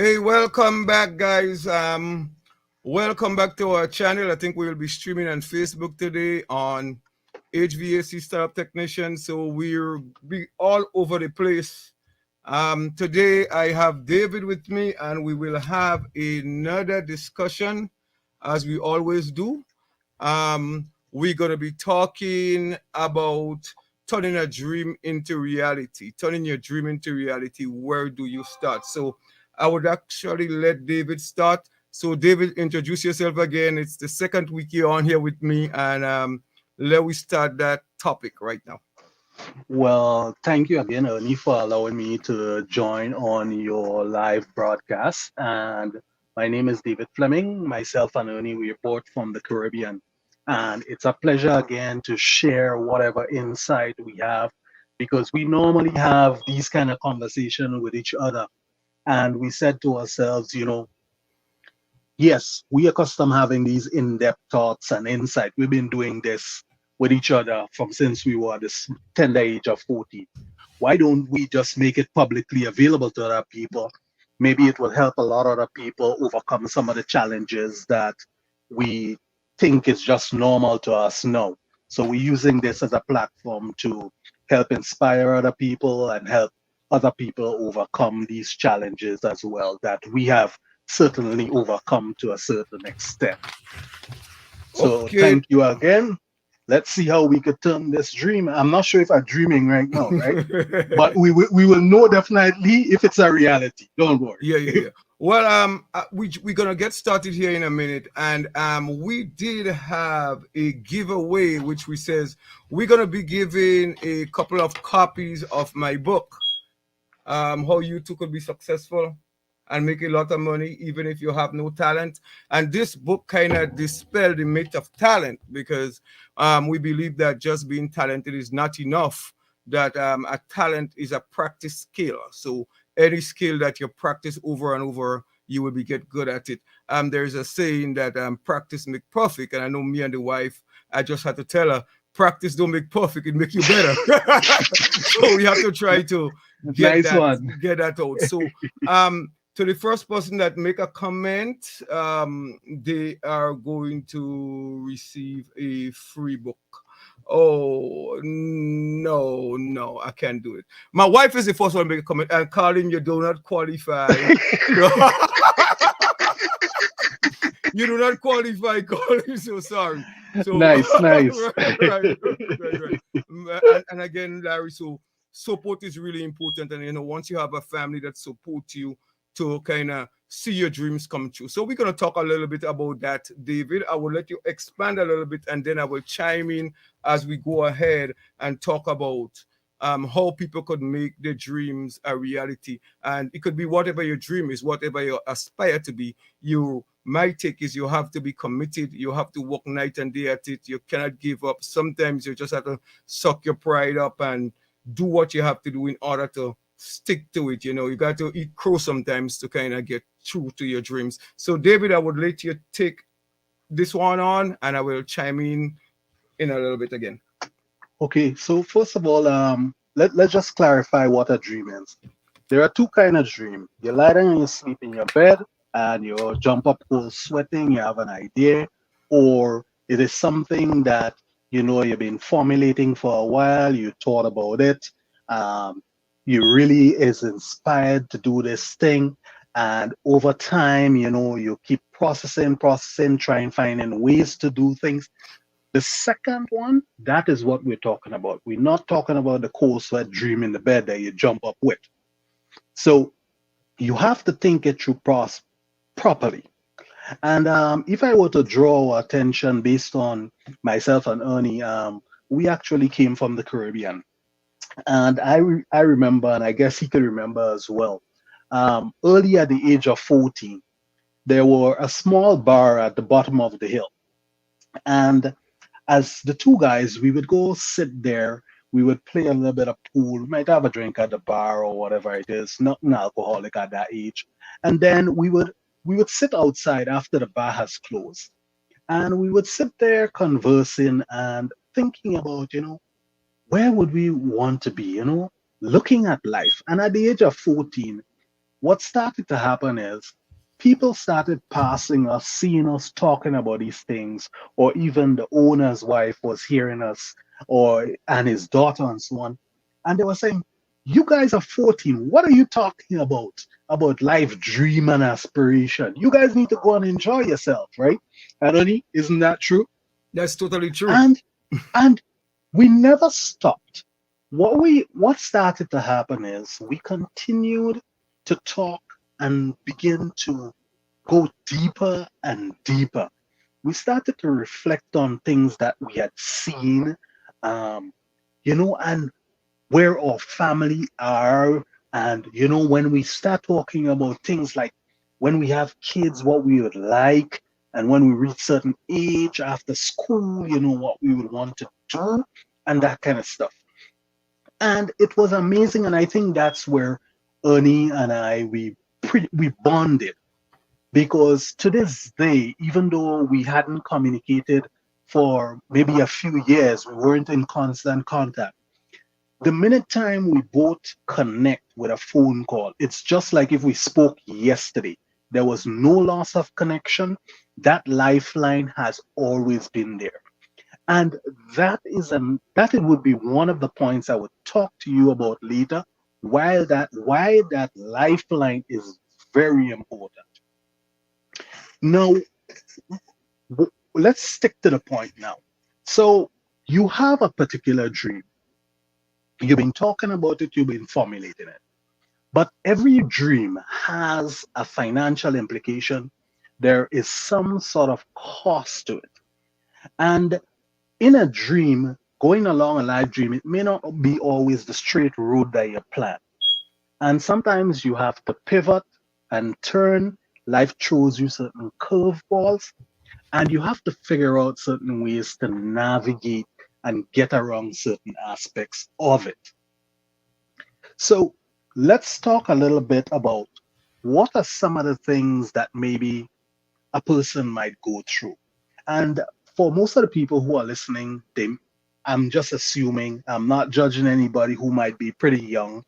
Hey, welcome back, guys. Welcome back to our channel. I think we will be streaming on Facebook today on HVAC Startup Technician. So we'll be all over the place. Today I have David with me, and we will have another discussion, as we always do. We're going to be talking about turning a dream into reality. Turning your dream into reality. Where do you start? So I would actually let David start. So David, introduce yourself again. It's the second week you're on here with me, and let we start that topic right now. Well, thank you again, Ernie, for allowing me to join on your live broadcast. And my name is David Fleming. Myself and Ernie, we report from the Caribbean. And it's a pleasure again to share whatever insight we have because we normally have these kind of conversation with each other. And we said to ourselves, yes, we accustomed having these in-depth thoughts and insight. We've been doing this with each other from since we were this tender age of 14. Why don't we just make it publicly available to other people? Maybe it will help a lot of other people overcome some of the challenges that we think is just normal to us now. So we're using this as a platform to help inspire other people and help other people overcome these challenges as well that we have certainly overcome to a certain extent. So Okay. thank you again. Let's see how we could turn this dream. I'm not sure if I'm dreaming right now, right? But we will know definitely if it's a reality. Don't worry. Yeah. Well, we're gonna get started here in a minute, and we did have a giveaway, which we says we're gonna be giving a couple of copies of my book, how you too could be successful and make a lot of money even if you have no talent. And this book kind of dispel the myth of talent because we believe that just being talented is not enough. That a talent is a practice skill. So any skill that you practice over and over, you will be get good at it. There's a saying that practice make perfect, and I know me and the wife, I just had to tell her practice don't make perfect, it make you better. So we have to try to get Nice that one. get that out. So to the first person that make a comment, they are going to receive a free book. Oh no, I can't do it. My wife is the first one to make a comment. And Colin, you do not qualify. You do not qualify, Colin. So sorry. So Nice, nice. right. And again, Larry. So support is really important, and once you have a family that supports you to kind of see your dreams come true. So we're gonna talk a little bit about that, David. I will let you expand a little bit, and then I will chime in as we go ahead and talk about how people could make their dreams a reality. And it could be whatever your dream is, whatever you aspire to be. My take is you have to be committed. You have to work night and day at it. You cannot give up. Sometimes you just have to suck your pride up and do what you have to do in order to stick to it. You got to eat crow sometimes to kind of get true to your dreams. So, David, I would let you take this one on, and I will chime in a little bit again. Okay, so first of all, let's just clarify what a dream is. There are two kind of dream. You lie down and you sleep in your bed and you jump up cold sweating, you have an idea, or it is something that you've been formulating for a while, you thought about it, um, you really is inspired to do this thing, and over time, you keep processing, trying finding ways to do things. The second one, that is what we're talking about. We're not talking about the cold sweat dream in the bed that you jump up with. So you have to think it through properly. And if I were to draw our attention based on myself and Ernie, we actually came from the Caribbean. And I remember, and I guess he could remember as well, early at the age of 14, there were a small bar at the bottom of the hill. And as the two guys, we would go sit there. We would play a little bit of pool. We might have a drink at the bar or whatever it is. Nothing alcoholic at that age. And then we would sit outside after the bar has closed, and we would sit there conversing and thinking about, where would we want to be, looking at life. And at the age of 14, what started to happen is people started passing us, seeing us talking about these things, or even the owner's wife was hearing us, or and his daughter and so on, and they were saying, "You guys are 14. What are you talking about? About life, dream, and aspiration? You guys need to go and enjoy yourself, right?" Anthony, isn't that true? That's totally true. And and we never stopped. What started to happen is we continued to talk and begin to go deeper and deeper. We started to reflect on things that we had seen, um, and where our family are. And, when we start talking about things like when we have kids, what we would like, and when we reach certain age after school, what we would want to do, and that kind of stuff. And it was amazing. And I think that's where Ernie and I, we bonded, because to this day, even though we hadn't communicated for maybe a few years, we weren't in constant contact. The minute time we both connect with a phone call, it's just like if we spoke yesterday. There was no loss of connection. That lifeline has always been there. And that it would be one of the points I would talk to you about later, why that lifeline is very important. Now, let's stick to the point now. So you have a particular dream. You've been talking about it, you've been formulating it. But every dream has a financial implication. There is some sort of cost to it. And in a dream, going along a life dream, it may not be always the straight road that you plan. And sometimes you have to pivot and turn. Life throws you certain curveballs, and you have to figure out certain ways to navigate and get around certain aspects of it. So let's talk a little bit about what are some of the things that maybe a person might go through. And for most of the people who are listening, I'm just assuming, I'm not judging anybody who might be pretty young,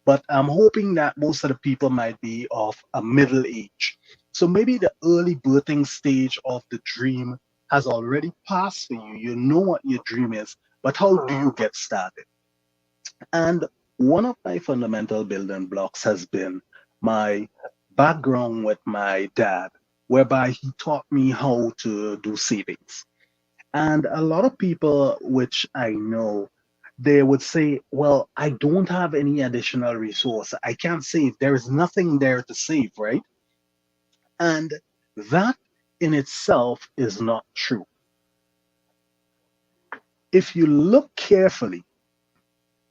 but I'm hoping that most of the people might be of a middle age. So maybe the early birthing stage of the dream has already passed for you. You know what your dream is, but how do you get started? And one of my fundamental building blocks has been my background with my dad, whereby he taught me how to do savings. And a lot of people, which I know, they would say, well, I don't have any additional resource. I can't save. There is nothing there to save, right? And that in itself is not true. If you look carefully,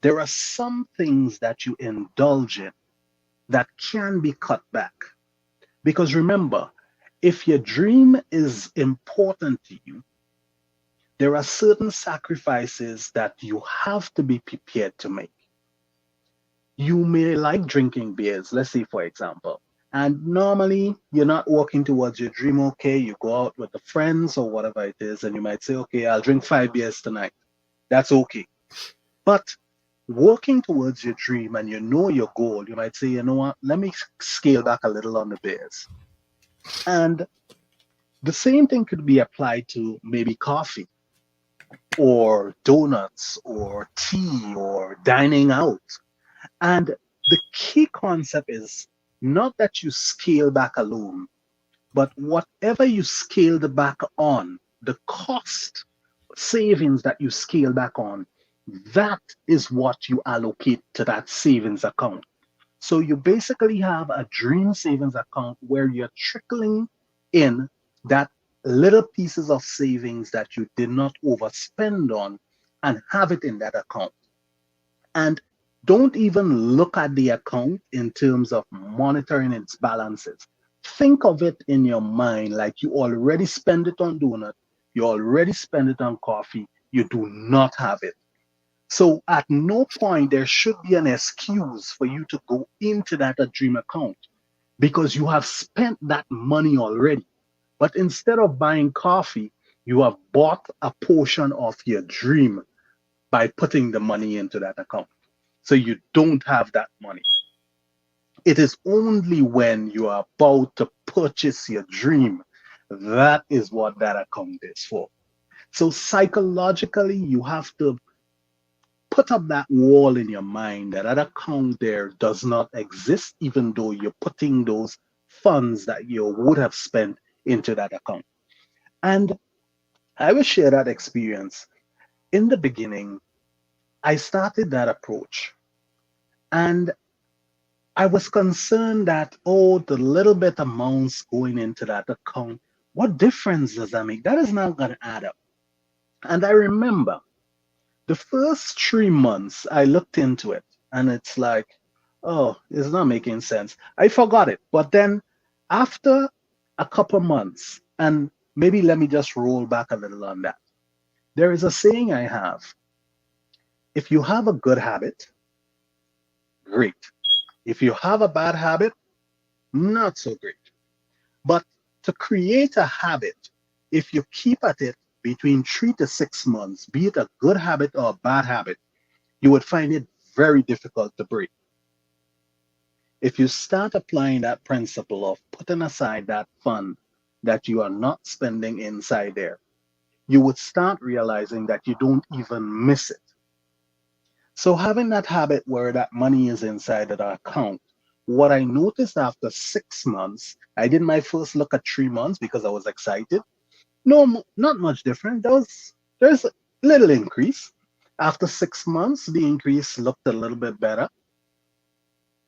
there are some things that you indulge in that can be cut back. Because remember, if your dream is important to you, there are certain sacrifices that you have to be prepared to make. You may like drinking beers, let's say, for example, and normally you're not working towards your dream, okay? You go out with the friends or whatever it is, and you might say, okay, I'll drink 5 beers tonight. That's okay. But working towards your dream and you know your goal, you might say, you know what, let me scale back a little on the beers. And the same thing could be applied to maybe coffee or donuts or tea or dining out. And the key concept is not that you scale back alone, but whatever you scaled back on, the cost savings that you scale back on, that is what you allocate to that savings account. So you basically have a dream savings account where you're trickling in that little pieces of savings that you did not overspend on and have it in that account. And don't even look at the account in terms of monitoring its balances. Think of it in your mind like you already spend it on donut, you already spend it on coffee, you do not have it. So at no point there should be an excuse for you to go into that dream account because you have spent that money already. But instead of buying coffee, you have bought a portion of your dream by putting the money into that account. So you don't have that money. It is only when you are about to purchase your dream that is what that account is for. So psychologically, you have to put up that wall in your mind that that account there does not exist, even though you're putting those funds that you would have spent into that account. And I will share that experience. In the beginning, I started that approach and I was concerned that, oh, the little bit amounts going into that account, what difference does that make? That is not going to add up. And I remember the first 3 months I looked into it and it's like, oh, it's not making sense. I forgot it. But then after a couple months, and maybe let me just roll back a little on that. There is a saying I have: if you have a good habit, great. If you have a bad habit, not so great. But to create a habit, if you keep at it between 3 to 6 months, be it a good habit or a bad habit, you would find it very difficult to break. If you start applying that principle of putting aside that fund that you are not spending inside there, you would start realizing that you don't even miss it. So having that habit where that money is inside that account, what I noticed after 6 months, I did my first look at 3 months because I was excited. No, not much different. There's a little increase. After 6 months, the increase looked a little bit better.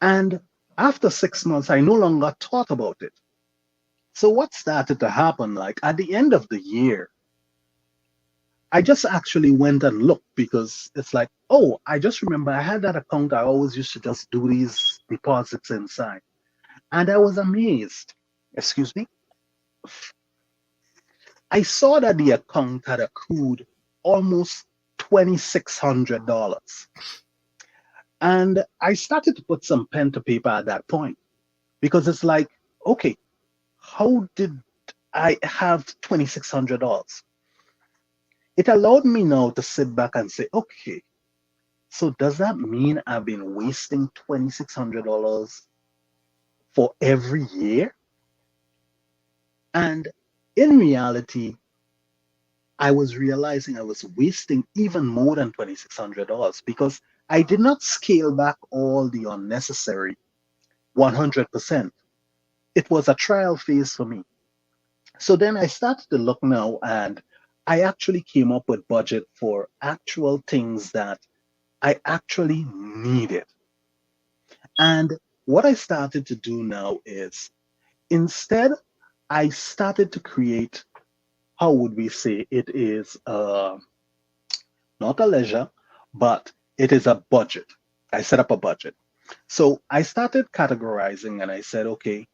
And after 6 months, I no longer thought about it. So what started to happen, like at the end of the year, I just actually went and looked because it's like, oh, I just remember I had that account. I always used to just do these deposits inside. And I was amazed. Excuse me. I saw that the account had accrued almost $2,600. And I started to put some pen to paper at that point because it's like, okay, how did I have $2,600? It allowed me now to sit back and say, okay, so does that mean I've been wasting $2,600 for every year? And in reality, I was realizing I was wasting even more than $2,600 because I did not scale back all the unnecessary 100%. It was a trial phase for me. So then I started to look now and I actually came up with budget for actual things that I actually needed. And what I started to do now is instead, I started to create, how would we say, it is not a leisure, but it is a budget. I set up a budget. So I started categorizing and I said, okay,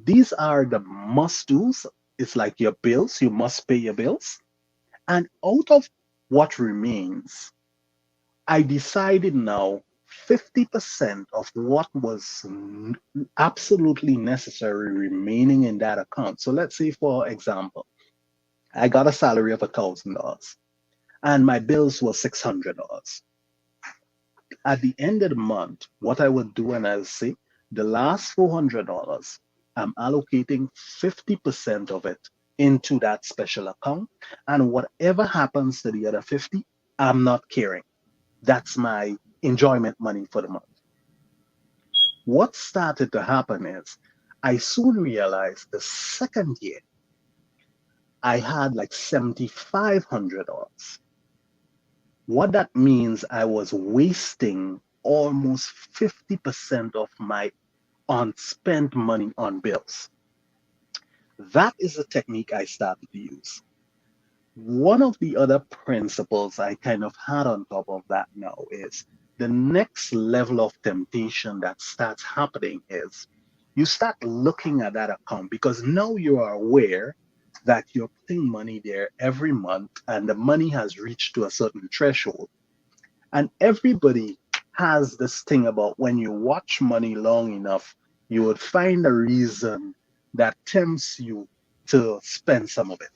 these are the must do's. It's like your bills, you must pay your bills. And out of what remains, I decided now 50% of what was absolutely necessary remaining in that account. So let's say, for example, I got a salary of $1,000 and my bills were $600. At the end of the month, what I would do, and I'll say, the last $400, I'm allocating 50% of it into that special account. And whatever happens to the other 50, I'm not caring. That's my enjoyment money for the month. What started to happen is I soon realized the second year I had like $7,500. What that means, I was wasting almost 50% of my unspent money on bills. That is a technique I started to use. One of the other principles I kind of had on top of that now is the next level of temptation that starts happening is you start looking at that account because now you are aware that you're putting money there every month and the money has reached to a certain threshold. And everybody has this thing about when you watch money long enough, you would find a reason that tempts you to spend some of it.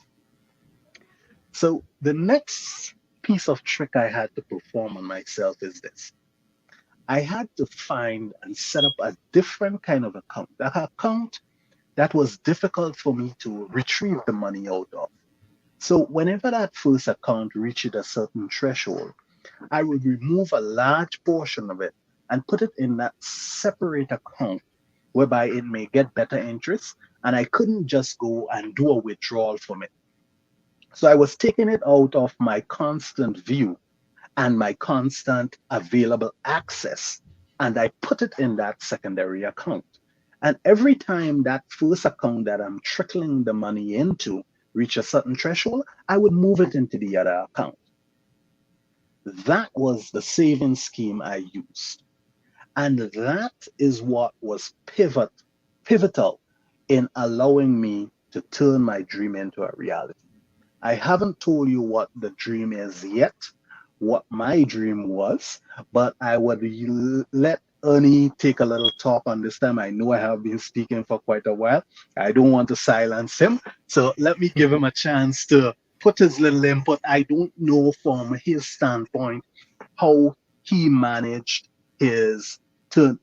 So the next piece of trick I had to perform on myself is this. I had to find and set up a different kind of account, that account that was difficult for me to retrieve the money out of. So whenever that first account reached a certain threshold, I would remove a large portion of it and put it in that separate account whereby it may get better interest, and I couldn't just go and do a withdrawal from it. So I was taking it out of my constant view and my constant available access, and I put it in that secondary account. And every time that first account that I'm trickling the money into reach a certain threshold, I would move it into the other account. That was the saving scheme I used. And that is what was pivotal in allowing me to turn my dream into a reality. I haven't told you what the dream is yet, what my dream was, but I would let Ernie take a little talk on this time. I know I have been speaking for quite a while. I don't want to silence him. So let me give him a chance to put his little input. I don't know from his standpoint how he managed his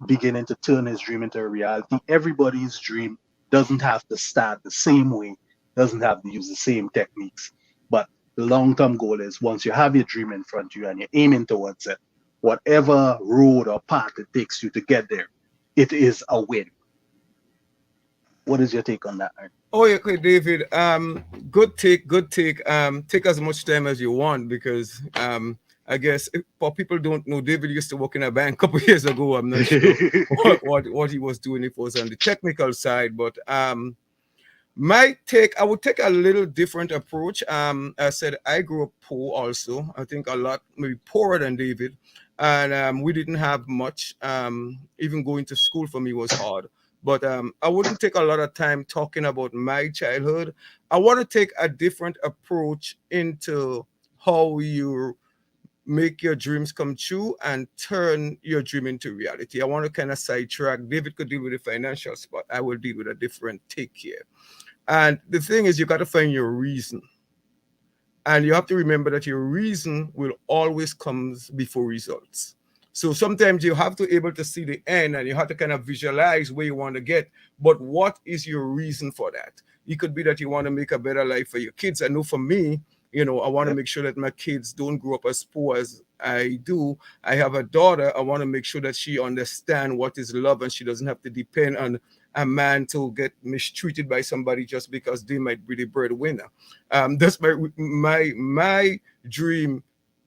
beginning to turn his dream into a reality. Everybody's dream doesn't have to start the same way, doesn't have to use the same techniques. But the long-term goal is once you have your dream in front of you and you're aiming towards it, whatever road or path it takes you to get there, it is a win. What is your take on that, Aaron? Oh, yeah, okay, David. Good take, good take. Take as much time as you want because I guess for people don't know, David used to work in a bank a couple years ago. I'm not sure what he was doing if it was on the technical side, but my take, I would take a little different approach. I said I grew up poor also. I think a lot, maybe poorer than David. And we didn't have much. Even going to school for me was hard. But I wouldn't take a lot of time talking about my childhood. I want to take a different approach into how you make your dreams come true and turn your dream into reality. I want to kind of sidetrack. David could deal with the financial spot. I will deal with a different take here. And the thing is, you got to find your reason. And you have to remember that your reason will always comes before results. So sometimes you have to able to see the end and you have to kind of visualize where you want to get. But what is your reason for that? It could be that you want to make a better life for your kids. I know for me, I want to Yep, make sure that my kids don't grow up as poor as I do. I have a daughter. I want to make sure that she understands what is love and she doesn't have to depend on a man to get mistreated by somebody just because they might be the breadwinner. That's my dream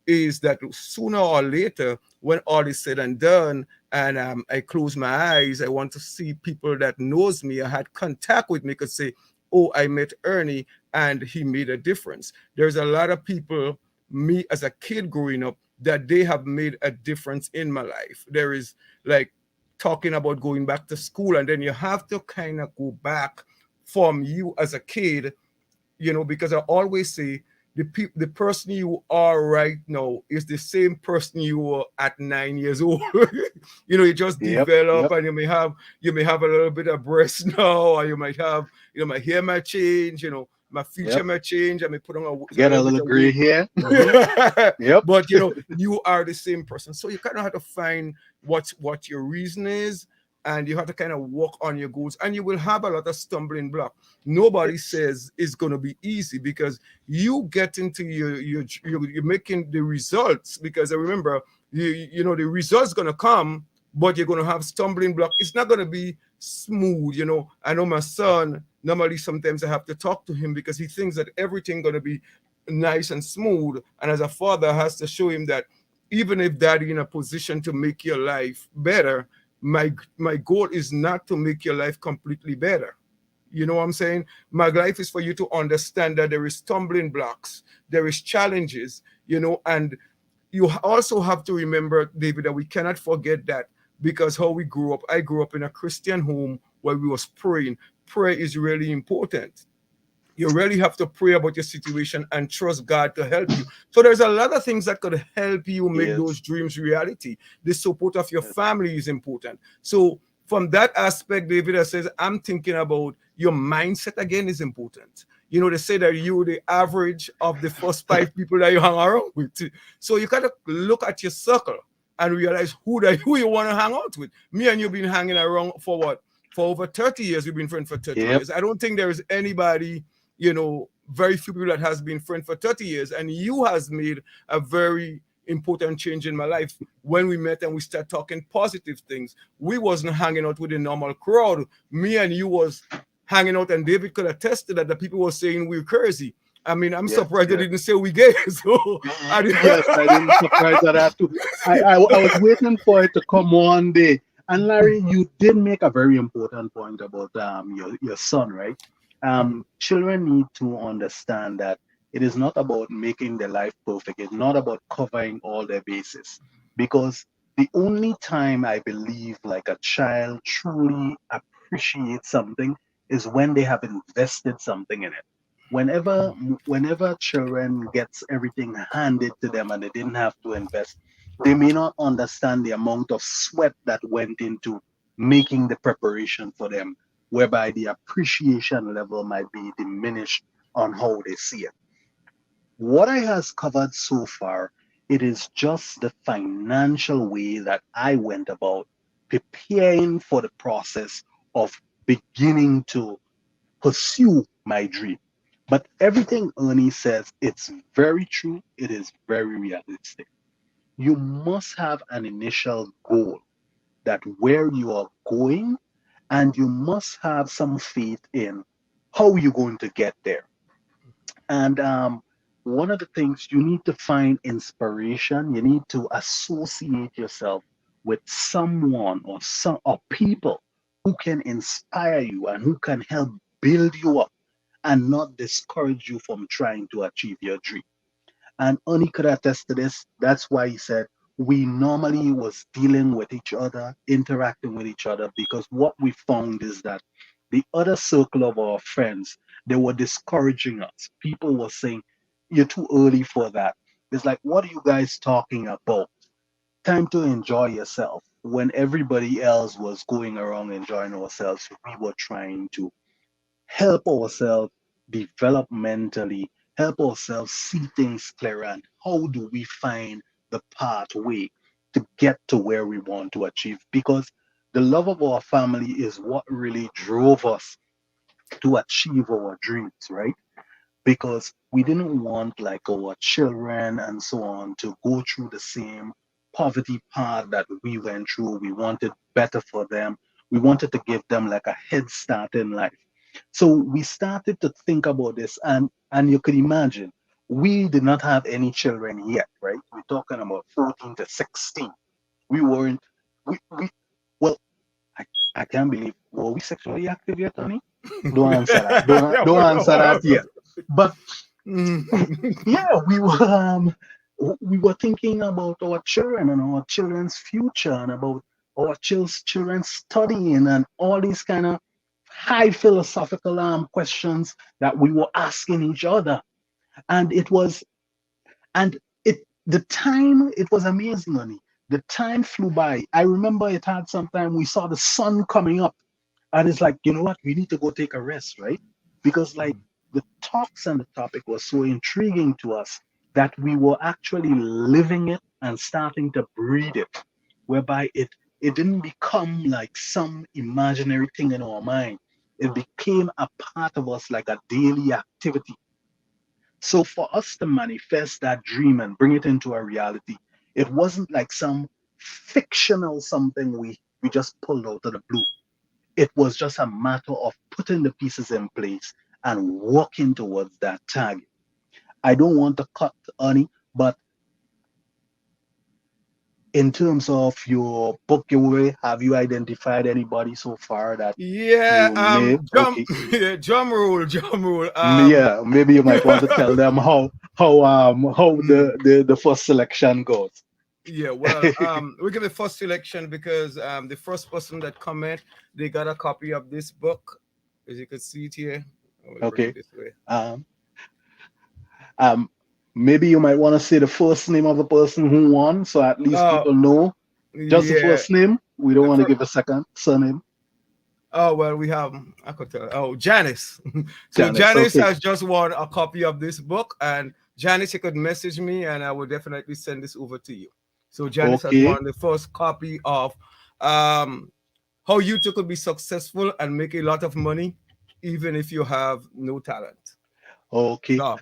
is that sooner or later, when all is said and done, and I close my eyes, I want to see people that knows me, I had contact with me, could say, "Oh, I met Ernie, and he made a difference." There's a lot of people, me as a kid growing up, that they have made a difference in my life. There is like talking about going back to school, and then you have to kind of go back from you as a kid, because I always say the person you are right now is the same person you were at 9 years old. You just yep, develop, yep, and you may have a little bit of breast now, or you might have, my hair might change, my feature yep. might change, I may put on a Get a little bit little of gray weight. here. Yep, But you are the same person, so you kind of have to find what your reason is, and you have to kind of work on your goals, and you will have a lot of stumbling block. Nobody yes, says it's going to be easy because you get into you're making the results, because I remember the results going to come, but you're going to have stumbling block. It's not going to be smooth. I know my son, normally sometimes I have to talk to him because he thinks that everything going to be nice and smooth, and as a father has to show him that even if daddy in a position to make your life better, my goal is not to make your life completely better. You know what I'm saying? My life is for you to understand that there is stumbling blocks, there is challenges, and you also have to remember, David, that we cannot forget that, because how we grew up, I grew up in a Christian home where we was praying. Prayer is really important. You really have to pray about your situation and trust God to help you. So there's a lot of things that could help you make those yes, dreams reality. The support of your yes, family is important. So from that aspect, David, I says, I'm thinking about your mindset again is important. They say that you're the average of the first five people that you hang around with. So you gotta look at your circle and realize who you want to hang out with. Me and you've been hanging around for what? For over 30 years. We've been friends for 30 Yep. years. I don't think there is anybody, very few people that has been friends for 30 years. And you has made a very important change in my life when we met and we start talking positive things. We wasn't hanging out with the normal crowd. Me and you was hanging out, and David could attest to that. The people were saying we're crazy. I mean, I'm Yes, surprised they yes. didn't say we gay. So Yes, I didn't surprise at that too. I was waiting for it to come one day. And Larry, you did make a very important point about your son, right? Children need to understand that it is not about making their life perfect. It's not about covering all their bases. Because the only time I believe like a child truly appreciates something is when they have invested something in it. Whenever whenever children gets everything handed to them and they didn't have to invest, they may not understand the amount of sweat that went into making the preparation for them, whereby the appreciation level might be diminished on how they see it. What I has covered so far, it is just the financial way that I went about preparing for the process of beginning to pursue my dream. But everything Ernie says, it's very true. It is very realistic. You must have an initial goal that where you are going, and you must have some faith in how you're going to get there. And one of the things you need to find inspiration, you need to associate yourself with someone or some or people who can inspire you and who can help build you up and not discourage you from trying to achieve your dream. And Ernie could attest to this. That's why he said we normally was dealing with each other, interacting with each other, because what we found is that the other circle of our friends, they were discouraging us. People were saying, "You're too early for that." It's like, what are you guys talking about? Time to enjoy yourself. When everybody else was going around enjoying ourselves, we were trying to help ourselves developmentally, help ourselves see things clearer, and how do we find the pathway to get to where we want to achieve? Because the love of our family is what really drove us to achieve our dreams, right? Because we didn't want like our children and so on to go through the same poverty path that we went through. We wanted better for them. We wanted to give them like a head start in life. So we started to think about this, and you could imagine we did not have any children yet, right? We're talking about 14 to 16. We weren't we well, I, I can't believe, were we sexually active yet, Tony? Don't answer that. Don't answer that yet. But yeah, we were thinking about our children and our children's future and about our children studying and all these kind of high philosophical questions that we were asking each other. And it was and it the time, it was amazing, honey. The time flew by. I remember it had some time we saw the sun coming up, and it's like, you know what, we need to go take a rest, right? Because like the talks and the topic was so intriguing to us that we were actually living it and starting to breathe it, whereby it didn't become like some imaginary thing in our mind. It became a part of us, like a daily activity. So for us to manifest that dream and bring it into a reality, it wasn't like some fictional something we just pulled out of the blue. It was just a matter of putting the pieces in place and working towards that target. I don't want to cut Ernie, but in terms of your book giveaway, have you identified anybody so far that Yeah, you may? drum, Okay, yeah, drum roll, drum roll. yeah, maybe you might want to tell them how Mm, the first selection goes. yeah, well, we give the first selection because the first person that comment, they got a copy of this book, as you can see it here. I will bring it Okay. this way. Um, um, Maybe you might want to say the first name of the person who won, so at least Oh, people know just the yeah, first name. We don't the want to first. give a second surname. Oh well, we have, I could tell. Oh, Janice. So Janice. Janice Okay. has just won a copy of this book, and Janice, you could message me, and I will definitely send this over to you. So Janice has Okay. won the first copy of um, How You Two Could Be Successful and Make a Lot of Money, even if you have no talent. Okay. So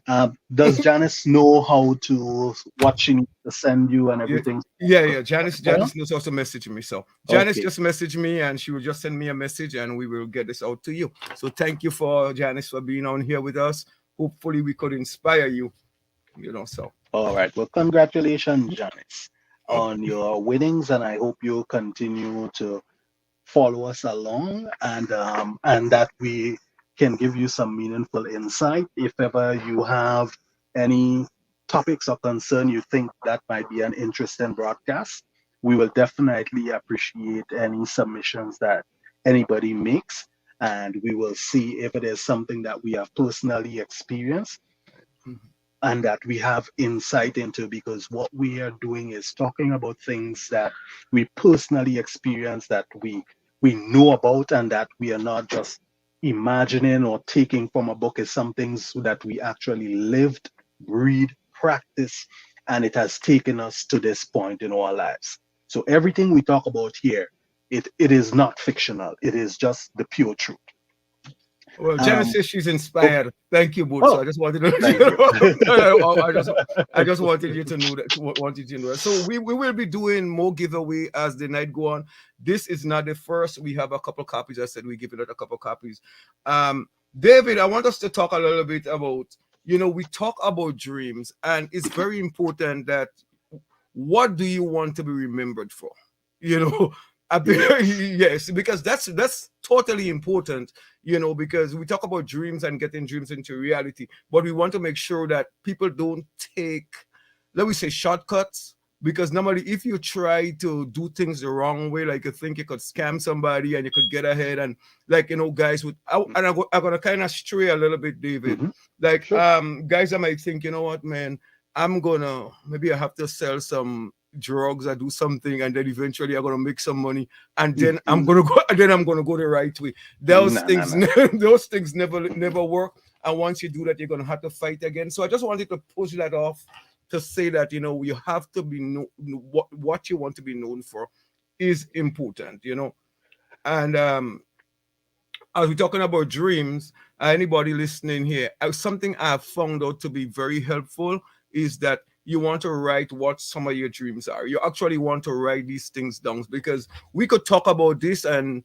Does Janice know how to what she needs to send you and yeah, everything? yeah. Janice, Yeah? Janice knows how to message me. So Janice Okay. just messaged me, and she will just send me a message, and we will get this out to you. So thank you for Janice for being on here with us. Hopefully, we could inspire you. So All right. Well, congratulations, Janice, oh, on your winnings, and I hope you continue to follow us along and that we can give you some meaningful insight. If ever you have any topics or concern you think that might be an interesting broadcast, we will definitely appreciate any submissions that anybody makes, and we will see if it is something that we have personally experienced and that we have insight into, because what we are doing is talking about things that we personally experience, that we know about, and that we are not just imagining or taking from a book. Is some things that we actually lived, breathe, practice, and it has taken us to this point in our lives. So everything we talk about here, it is not fictional, it is just the pure truth. well, Janice um says she's oh, inspired. Thank you, Boots. So oh I just wanted to, thank you. I just wanted you to know that. Wanted you to know that. So we will be doing more giveaway as the night go on. This is not the first. We have a couple copies. I said we give it out a couple copies. Um, David, I want us to talk a little bit about. We talk about dreams, and it's very important that what do you want to be remembered for? You know, Yes. yes, because that's totally important. Because we talk about dreams and getting dreams into reality, but we want to make sure that people don't take, let me say, shortcuts. Because normally, if you try to do things the wrong way, like you think you could scam somebody and you could get ahead, and like guys would, I'm gonna kind of stray a little bit, David. Hmm. Like Sure. guys, I might think, you know what, man, I'm gonna maybe I have to sell some drugs or do something, and then eventually I'm gonna make some money, and then I'm Mm, gonna go, and then I'm gonna go the right way. Those nah, nah, things, nah. those things never work. And once you do that, you're gonna have to fight again. So I just wanted to push that off to say that you have to be what you want to be known for is important. And as we're talking about dreams, anybody listening here, something I've found out to be very helpful is that you want to write what some of your dreams are. You actually want to write these things down, because we could talk about this and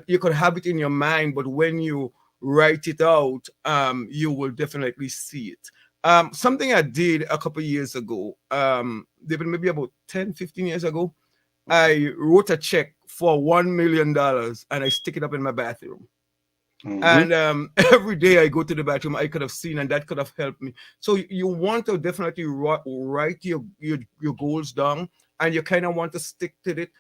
you could have it in your mind, but when you write it out, you will definitely see it. Something I did a couple years ago, maybe about 10, 15 years ago, I wrote a check for $1 million and I stick it up in my bathroom. Mm-hmm. And every day I go to the bathroom, I could have seen, and that could have helped me. So you want to definitely write your goals down, and you kind of want to stick to it.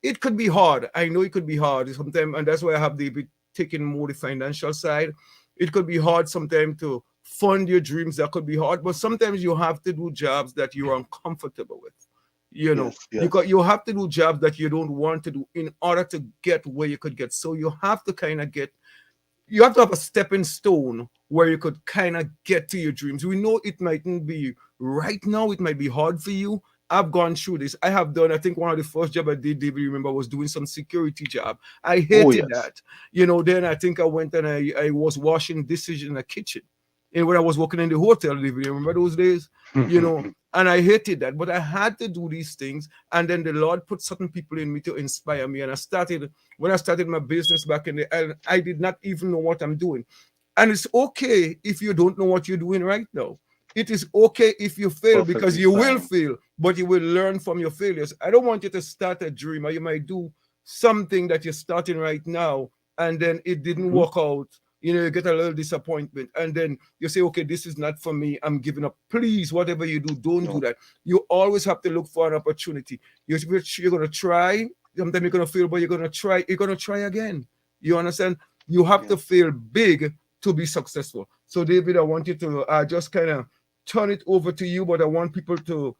It could be hard. I know it could be hard sometimes, and that's why I have the taking more the financial side. It could be hard sometimes to fund your dreams. That could be hard, but sometimes you have to do jobs that you're uncomfortable with. Yes, You have to do jobs that you don't want to do in order to get where you could get. So you have to have a stepping stone where you could kind of get to your dreams. We know it mightn't be right now, it might be hard for you. I've gone through this. I have done, I think one of the first job I did, David, remember, was doing some security job. I oh hated yes. that. Then I think I went and I was washing dishes in a kitchen. And when I was working in the hotel, David, you remember those days? And I hated that. But I had to do these things. And then the Lord put certain people in me to inspire me. And when I started my business back in the island, I did not even know what I'm doing. And it's okay if you don't know what you're doing right now. It is okay if you fail, because Perfectly you will fine. fail, but you will learn from your failures. I don't want you to start a dream, or you might do something that you're starting right now, and then it didn't Hmm. work out. You get a little disappointment, and then you say, okay, this is not for me. I'm giving up. Please, whatever you do, don't do No. that. You always have to look for an opportunity. You're going to try. Sometimes you're going to fail, but you're going to try. You're going to try again. You understand? You have to Yes. fail big to be successful. So, David, I want you to just kind of turn it over to you, but I want people to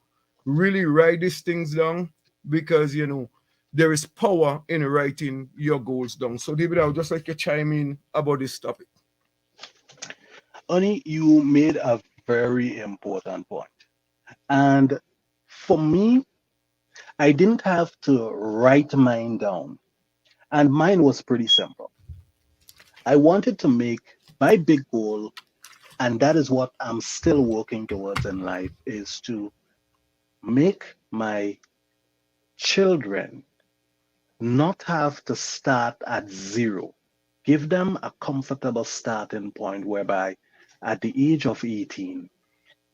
really write these things down, because there is power in writing your goals down. So, David, I would just like to chime in about this topic. Honey, you made a very important point. And for me, I didn't have to write mine down. And mine was pretty simple. I wanted to make my big goal, and that is what I'm still working towards in life, is to make my children not have to start at zero. Give them a comfortable starting point whereby at the age of 18,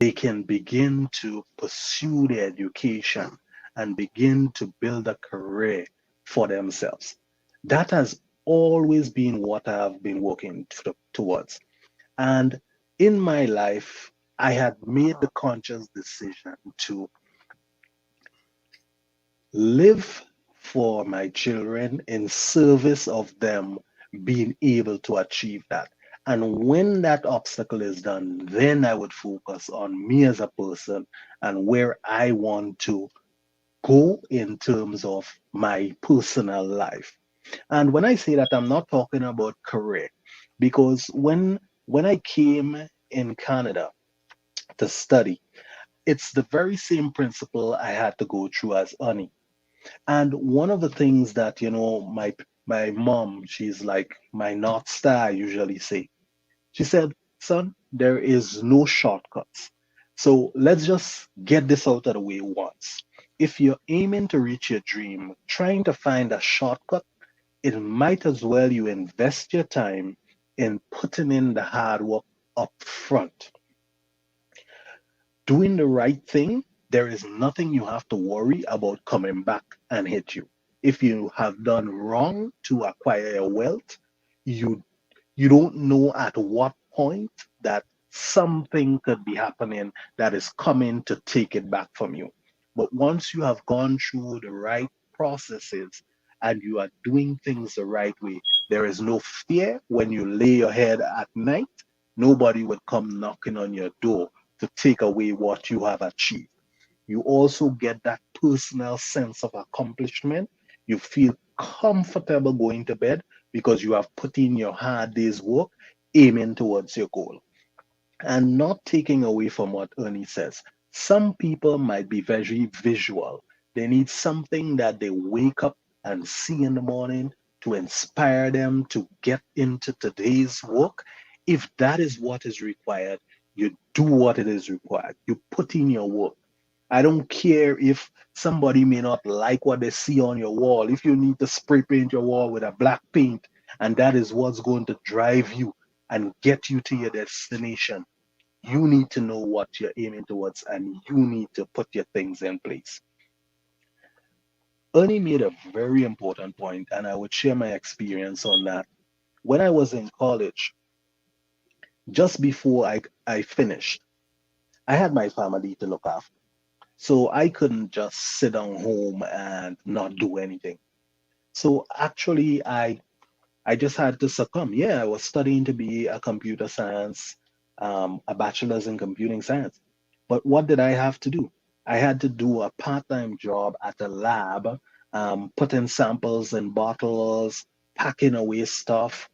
they can begin to pursue their education and begin to build a career for themselves. That has always been what I've been working towards. And in my life, I had made the conscious decision to live for my children in service of them being able to achieve that. And when that obstacle is done, then I would focus on me as a person and where I want to go in terms of my personal life. And when I say that, I'm not talking about career, because when I came in Canada to study, it's the very same principle I had to go through as Ani. And one of the things that, my mom, she's like my North Star, I usually say. She said, son, there is no shortcuts. So let's just get this out of the way once. If you're aiming to reach your dream, trying to find a shortcut, it might as well you invest your time in putting in the hard work up front. Doing the right thing, there is nothing you have to worry about coming back and hit you. If you have done wrong to acquire your wealth, you you don't know at what point that something could be happening that is coming to take it back from you. But once you have gone through the right processes and you are doing things the right way, there is no fear when you lay your head at night. Nobody would come knocking on your door to take away what you have achieved. You also get that personal sense of accomplishment. You feel comfortable going to bed because you have put in your hard day's work aiming towards your goal. And not taking away from what Ernie says, some people might be very visual. They need something that they wake up and see in the morning to inspire them to get into today's work. If that is what is required, you do what it is required. You put in your work. I don't care if somebody may not like what they see on your wall. If you need to spray paint your wall with a black paint, and that is what's going to drive you and get you to your destination, you need to know what you're aiming towards and you need to put your things in place. Ernie made a very important point, and I would share my experience on that. When I was in college, just before I finished, I had my family to look after. So I couldn't just sit down home and not do anything. So actually, I just had to succumb. Yeah, I was studying to be a computer science, a bachelor's in computing science. But what did I have to do? I had to do a part-time job at a lab, putting samples in bottles, packing away stuff.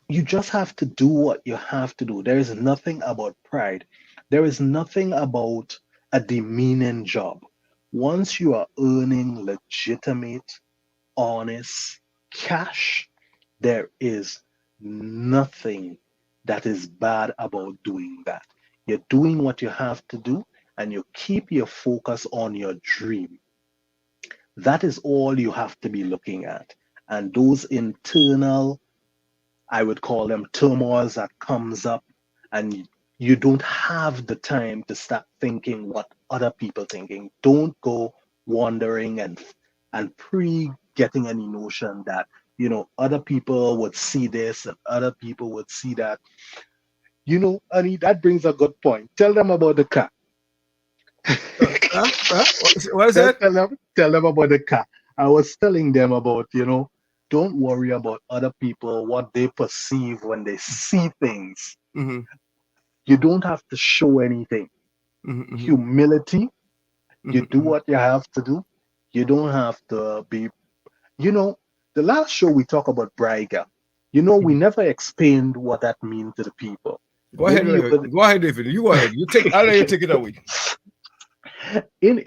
You just have to do what you have to do. There is nothing about pride. There is nothing about a demeaning job. Once you are earning legitimate, honest cash, there is nothing that is bad about doing that. You're doing what you have to do and you keep your focus on your dream. That is all you have to be looking at. And those internal, I would call them turmoils that comes up, and you don't have the time to start thinking what other people thinking. Don't go wandering and pre getting any notion that other people would see this and other people would see that. Annie, that brings a good point. Tell them about the car. What is that? Tell them about the car. I was telling them about, don't worry about other people, what they perceive when they see things. Mm-hmm, You don't have to show anything. mm-hmm, Humility, you do mm-hmm, what you have to do. You don't have to be, you know, the last show we talked about Braiga. We mm-hmm. never explained what that means to the people. Go ahead, Maybe you Larry. could Go ahead, David. You go ahead. You take. I'll let you take it away. In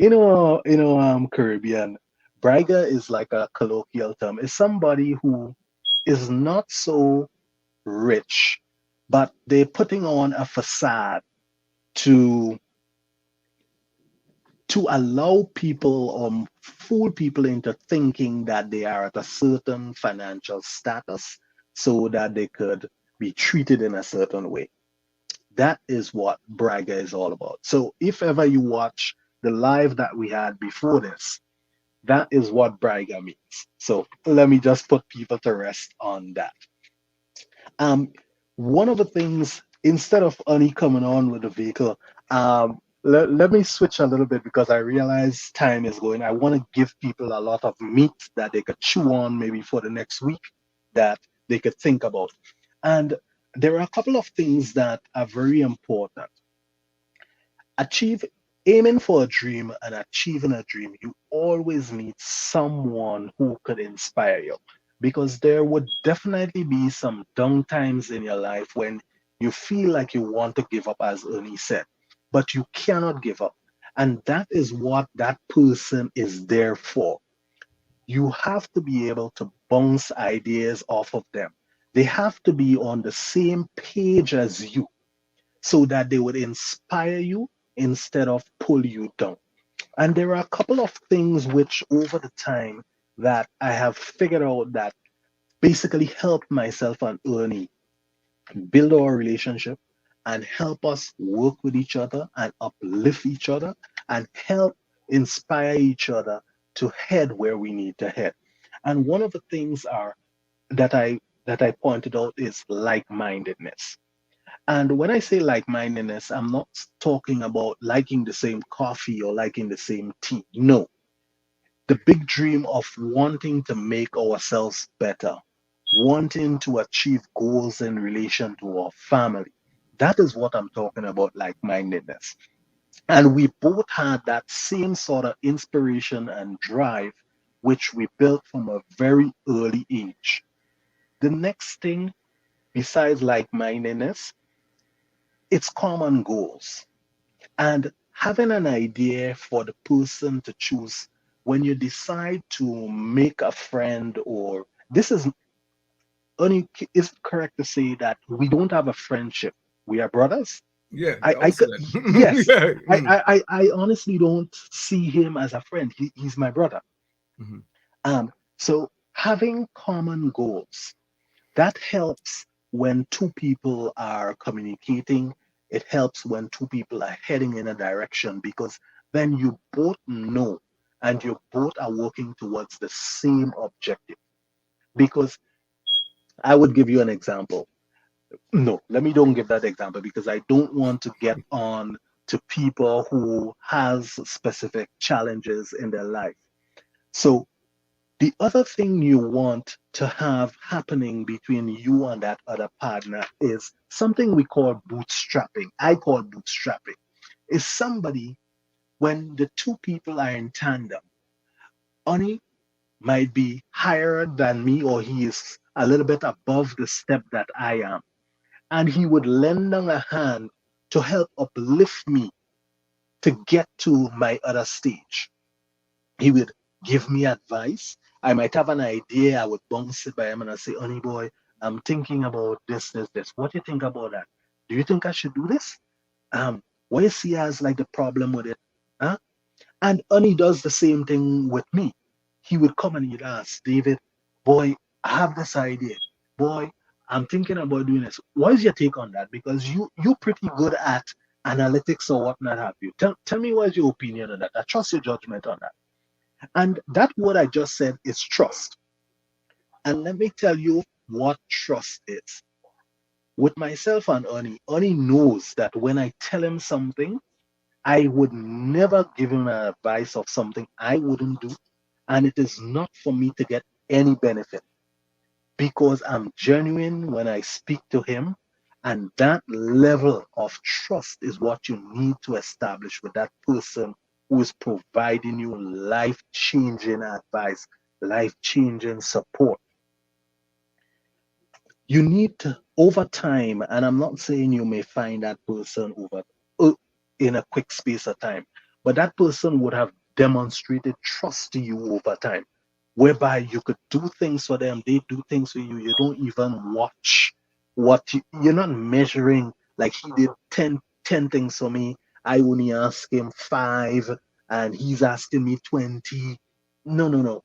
Caribbean, Briga is like a colloquial term. It's somebody who is not so rich, but they're putting on a facade to allow people or fool people into thinking that they are at a certain financial status so that they could be treated in a certain way. That is what Braga is all about. So if ever you watch the live that we had before this, that is what Braga means. So let me just put people to rest on that. Um, One of the things, instead of Ani coming on with the vehicle, let me switch a little bit because I realize time is going. I want to give people a lot of meat that they could chew on maybe for the next week that they could think about. And there are a couple of things that are very important. Achieve Aiming for a dream and achieving a dream, you always need someone who could inspire you, because there would definitely be some down times in your life when you feel like you want to give up, as Ernie said, but you cannot give up. And that is what that person is there for. You have to be able to bounce ideas off of them. They have to be on the same page as you so that they would inspire you instead of pull you down. And there are a couple of things which, over the time, that I have figured out that basically helped myself and Ernie build our relationship and help us work with each other and uplift each other and help inspire each other to head where we need to head. And one of the things are that I pointed out is like-mindedness. And when I say like mindedness, I'm not talking about liking the same coffee or liking the same tea. No, the big dream of wanting to make ourselves better, wanting to achieve goals in relation to our family. That is what I'm talking about, like mindedness. And we both had that same sort of inspiration and drive, which we built from a very early age. The next thing, besides like mindedness, it's common goals. And having an idea for the person to choose when you decide to make a friend, or this is only, is it correct to say that we don't have a friendship, we are brothers? Yeah, I well could, said. yes, Yeah. I honestly don't see him as a friend. He's my brother. Mhm. So having common goals, that helps when two people are communicating. It helps when two people are heading in a direction, because then you both know and you both are working towards the same objective. Because I would give you an example. No, let me don't give that example because I don't want to get on to people who has specific challenges in their life. So the other thing you want to have happening between you and that other partner is something we call bootstrapping. I call bootstrapping. Is somebody, when the two people are in tandem, Oni might be higher than me or he is a little bit above the step that I am. And he would lend on a hand to help uplift me to get to my other stage. He would give me advice. I might have an idea. I would bounce it by him and I say, honey boy, I'm thinking about this, this, this. What do you think about that? Do you think I should do this? What you see as like the problem with it? Huh? And honey does the same thing with me. He would come and he'd ask, David, boy, I have this idea. Boy, I'm thinking about doing this. What is your take on that? Because you're pretty good at analytics or whatnot have you. Tell me what is your opinion on that. I trust your judgment on that. And that word I just said is trust. And let me tell you what trust is. With myself and Ernie, Ernie knows that when I tell him something, I would never give him an advice of something I wouldn't do. And it is not for me to get any benefit, because I'm genuine when I speak to him. And that level of trust is what you need to establish with that person who is providing you life changing advice, life changing support. You need to, over time, and I'm not saying you may find that person over uh, in a quick space of time, but that person would have demonstrated trust to you over time, whereby you could do things for them, they do things for you. You don't even watch you're not measuring like he did 10 things for me. I only ask him five and he's asking me 20. No, no, no.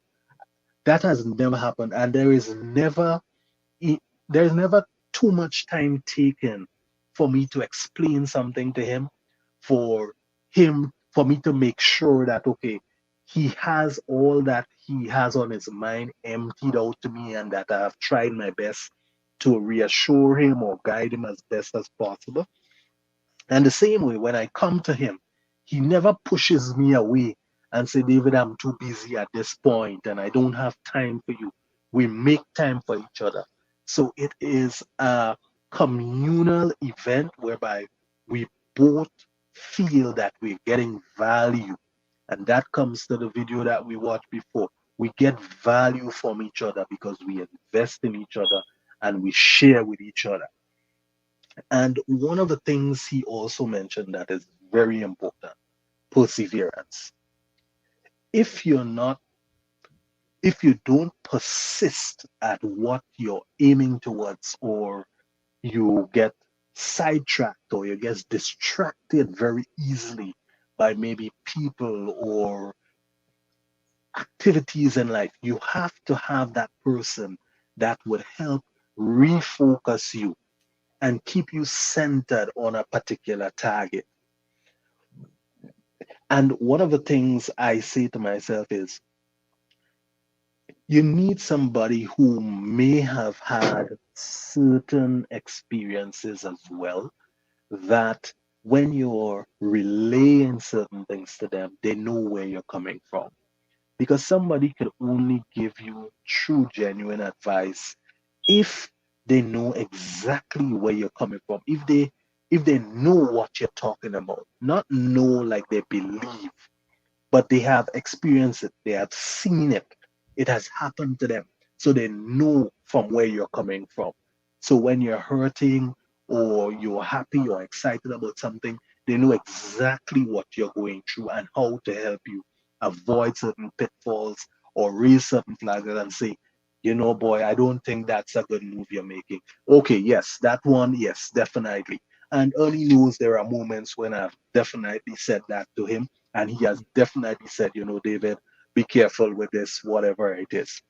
That has never happened. And i- there is never too much time taken for me to explain something to him, for me to make sure that, okay, he has all that he has on his mind emptied out to me, and that I have tried my best to reassure him or guide him as best as possible. And the same way, when I come to him, he never pushes me away and say, David, I'm too busy at this point and I don't have time for you. We make time for each other. So it is a communal event whereby we both feel that we're getting value. And that comes to the video that we watched before. We get value from each other because we invest in each other and we share with each other. And one of the things he also mentioned that is very important, perseverance. If you're not, if you don't persist at what you're aiming towards, or you get sidetracked or you get distracted very easily by maybe people or activities in life, you have to have that person that would help refocus you and keep you centered on a particular target. And one of the things I say to myself is, you need somebody who may have had certain experiences as well, that when you're relaying certain things to them, they know where you're coming from. Because somebody could only give you true, genuine advice if they know exactly where you're coming from. If they know what you're talking about, not know like they believe, but they have experienced it, they have seen it, it has happened to them. So they know from where you're coming from. So when you're hurting or you're happy or excited about something, they know exactly what you're going through and how to help you avoid certain pitfalls or raise certain flags and say, boy, I don't think that's a good move you're making. Okay, yes, that one, yes, definitely. And early knows there are moments when I've definitely said that to him, and he has definitely said, David, be careful with this, whatever it is.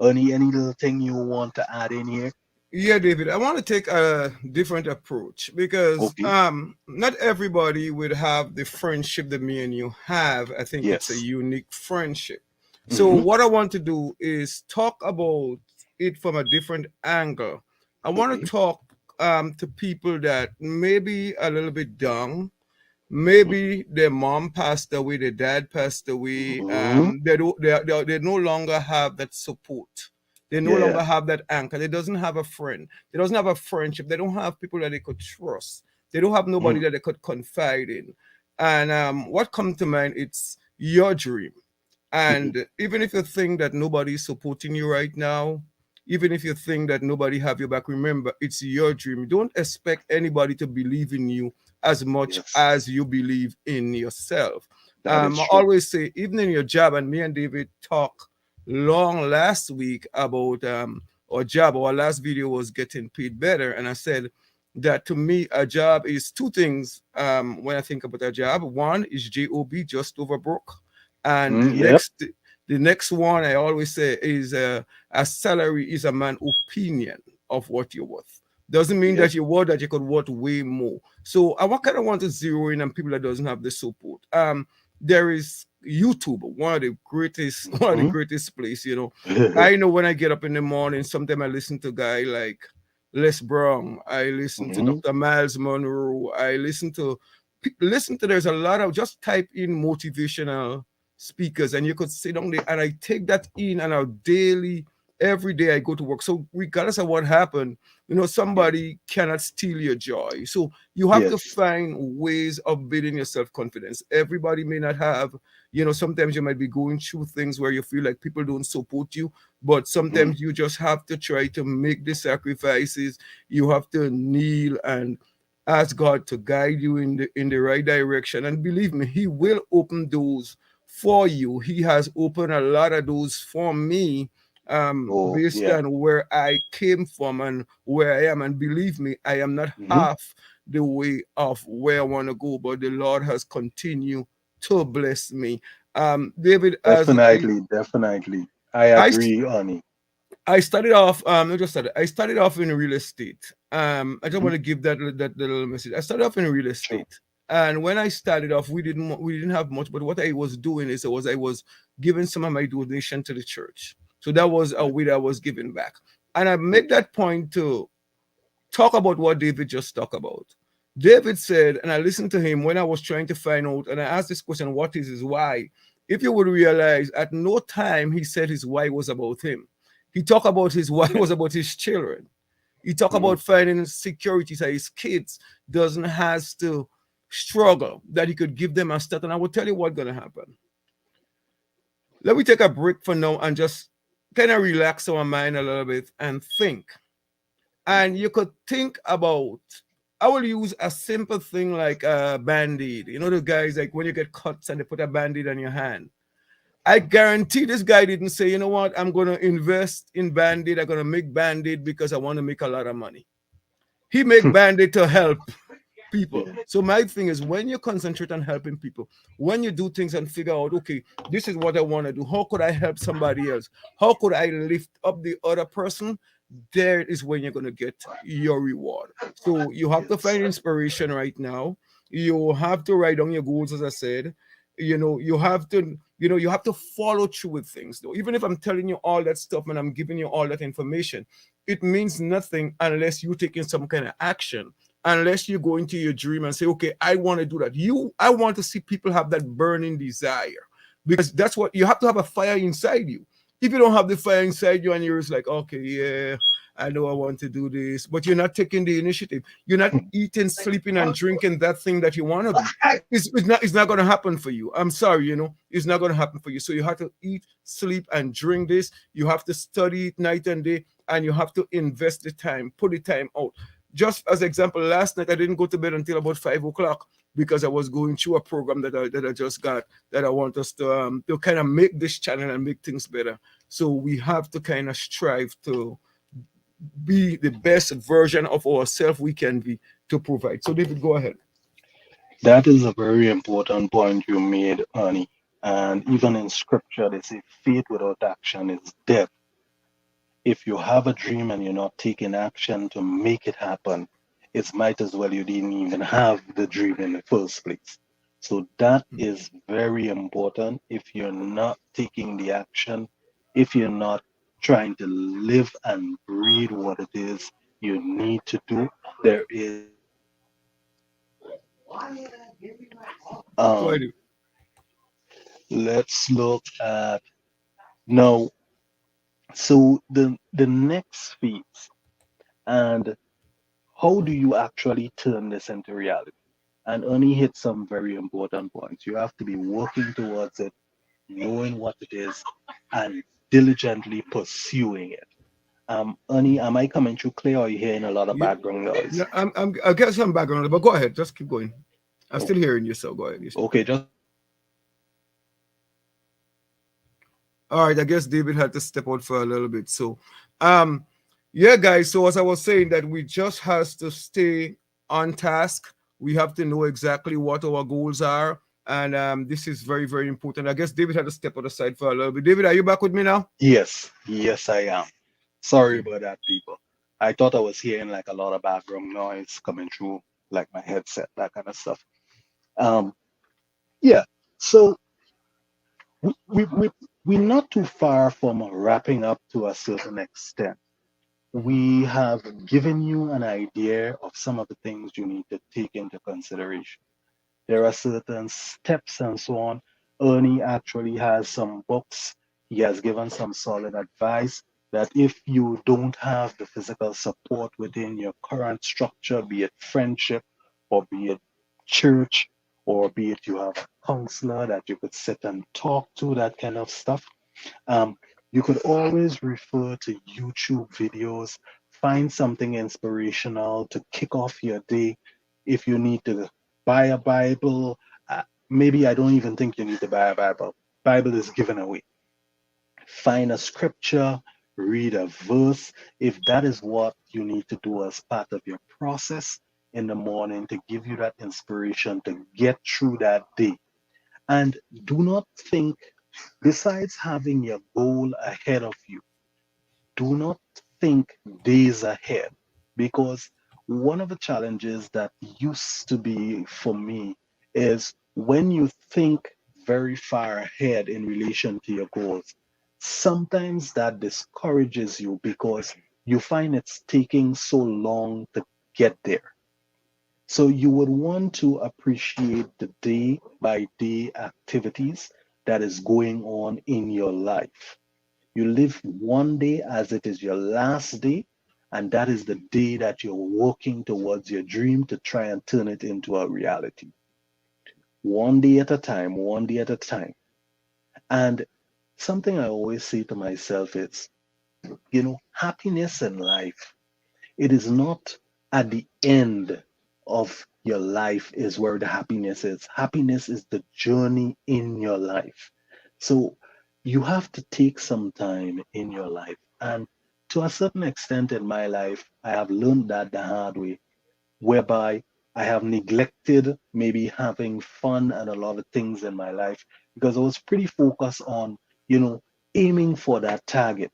Any little thing you want to add in here? Yeah, David, I want to take a different approach because Okay. not everybody would have the friendship that me and you have. I think it's a Yes. unique friendship. So Mm-hmm. what I want to do is talk about it from a different angle. I want to Okay. talk to people that maybe a little bit down. Maybe their mom passed away, their dad passed away. Mm-hmm. They no longer have that support. They no Yeah. longer have that anchor. They doesn't have a friend. They doesn't have a friendship. They don't have people that they could trust. They don't have nobody Mm. that they could confide in. And what comes to mind? It's your dream. Mm-hmm. And even if you think that nobody's supporting you right now, even if you think that nobody have your back, remember it's your dream. Don't expect anybody to believe in you as much Yes. as you believe in yourself. That is I true. always say, even in your job, and me and David talked long last week about our job. Our last video was getting paid better, and I said that to me, a job is two things. When I think about a job, one is job, just over broke, and Mm, yep. the next one I always say is a salary is a man opinion of what you're worth. Doesn't mean Yep. that you're worth that you could worth way more. So I kind of want to zero in on people that doesn't have the support. There is YouTube, one of the Mm-hmm. greatest place. I know when I get up in the morning, sometimes I listen to guy like Les Brown. I listen to Mm-hmm. Dr. Miles Monroe. I listen to there's a lot of just type in motivational speakers and you could sit down there and I take that in and our daily every day I go to work. So regardless of what happened, Yeah. somebody cannot steal your joy. So you have to Yes. find ways of building your self-confidence. Everybody may not have, sometimes you might be going through things where you feel like people don't support you, but Mm. sometimes you just have to try to make the sacrifices. You have to kneel and Ask God to guide you in the right direction. And believe me, He will open doors for you. He has opened a lot of doors for me, Oh, based yeah. on where I came from and where I am. And believe me, I am not Hmm. half the way of where I want to go, but the Lord has continued to bless me. David, as Definitely. I I agree, Ani. I started off, not just started, I started off in real estate. I just Hmm. want to give that little message. I started off in real True. estate, and when I started off, we didn't have much, but what I was doing is I was giving some of my donation to the church. So that was a Good. way that I was giving back, and I Good make job. that point to talk about what David just talked about. David said, and I listened to him when I was trying to find out, and I asked this question, what is his why? If you would realize, at no time he said his why was about him. He talked about his why Yeah. was about his children. He talked Hmm. about finding security so his kids doesn't have to struggle, that he could give them a start. And I will tell you what's gonna happen. Let me take a break for now and just kind of relax our mind a little bit and think. And you could think about, I will use a simple thing like a band-aid. You know the guys, like when you get cuts and they put a band-aid on your hand. I guarantee this guy didn't say, you know what, I'm gonna invest in band-aid, I'm gonna make band-aid because I want to make a lot of money. He make band-aid to help people. Yeah. So my thing is, when you concentrate on helping people, when you do things and figure out, okay, this is what I want to do. How could I help somebody else? How could I lift up the other person? There is when you're gonna get your reward. So you have to Yes. find inspiration right now. You have to write down your goals, as I said. You have to, you have to follow through with things though. Even if I'm telling you all that stuff and I'm giving you all that information, it means nothing unless you're taking some kind of action, unless you go into your dream and say, okay, I want to do that. I want to see people have that burning desire, because that's what you have to have, a fire inside you. If you don't have the fire inside you and you're just like, okay, yeah, I know I want to do this, but you're not taking the initiative, you're not eating, sleeping, and drinking that thing that you want to be. It's not going to happen for you. I'm sorry, it's not going to happen for you. So you have to eat, sleep, and drink this. You have to study it night and day, and you have to invest the time, put the time out. Just as example, last night I didn't go to bed until about 5 o'clock because I was going through a program that I just got, that I want us to kind of make this channel and make things better. So we have to kind of strive to be the best version of ourselves we can be, to provide. So David, go ahead. That is a very important point you made, Ani. And even in scripture, they say faith without action is dead. If you have a dream and you're not taking action to make it happen, it's might as well you didn't even have the dream in the first place. So that is very important. If you're not taking the action, if you're not trying to live and breathe what it is you need to do, there is Go um ahead. let's look at now. So the next phase, and how do you actually turn this into reality? And Ernie hit some very important points. You have to be working towards it, knowing what it is, and diligently pursuing it. Ernie, am I coming through clear, or are you hearing a lot of Yeah, background noise? no, I get some background, but go ahead. Just keep going. I'm still Okay, hearing you, so go ahead. okay, just All right, I guess David had to step out for a little bit. So, um, yeah, guys. So as I was saying, that we just has to stay on task. We have to know exactly what our goals are, and this is very, very important. I guess David had to step out aside for a little bit. David, are you back with me now? yes, I am. Sorry Okay. about that, people. I thought I was hearing like a lot of background noise coming through, like my headset, that kind of stuff. Um, yeah. So we, we, we, we're not too far from wrapping up to a certain extent. We have given you an idea of some of the things you need to take into consideration. There are certain steps and so on. Ernie actually has some books. He has given some solid advice that if you don't have the physical support within your current structure, be it friendship or be it church, or be it you have a counselor that you could sit and talk to, that kind of stuff, um, you could always refer to YouTube videos, find something inspirational to kick off your day. If you need to buy a Bible, maybe I don't even think you need to buy a Bible. Bible is given away. Find a scripture, read a verse. If that is what you need to do as part of your process in the morning to give you that inspiration to get through that day. And do not think, besides having your goal ahead of you, do not think days ahead, because one of the challenges that used to be for me is when you think very far ahead in relation to your goals, sometimes that discourages you because you find it's taking so long to get there. So you would want to appreciate the day by day activities that is going on in your life. You live one day as it is your last day, and that is the day that you're working towards your dream to try and turn it into a reality. One day at a time, one day at a time. And something I always say to myself is, happiness in life, it is not at the end of your life is where the happiness is. Happiness is the journey in your life. So you have to take some time in your life. And to a certain extent in my life, I have learned that the hard way, whereby I have neglected maybe having fun and a lot of things in my life because I was pretty focused on, you know, aiming for that target.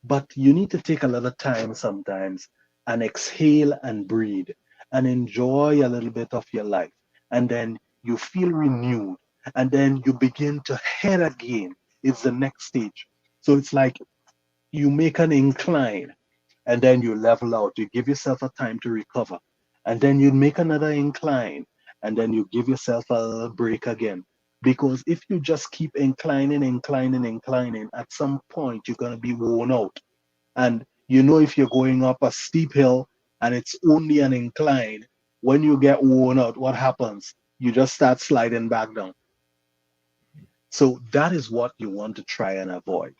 But you need to take a little time sometimes and exhale and breathe and enjoy a little bit of your life. And then you feel renewed. And then you begin to head again. It's the next stage. So it's like you make an incline and then you level out. You give yourself a time to recover. And then you make another incline and then you give yourself a break again. Because if you just keep inclining, inclining, inclining, at some point you're going to be worn out. And if you're going up a steep hill and it's only an incline, when you get worn out, what happens? You just start sliding back down. So that is what you want to try and avoid.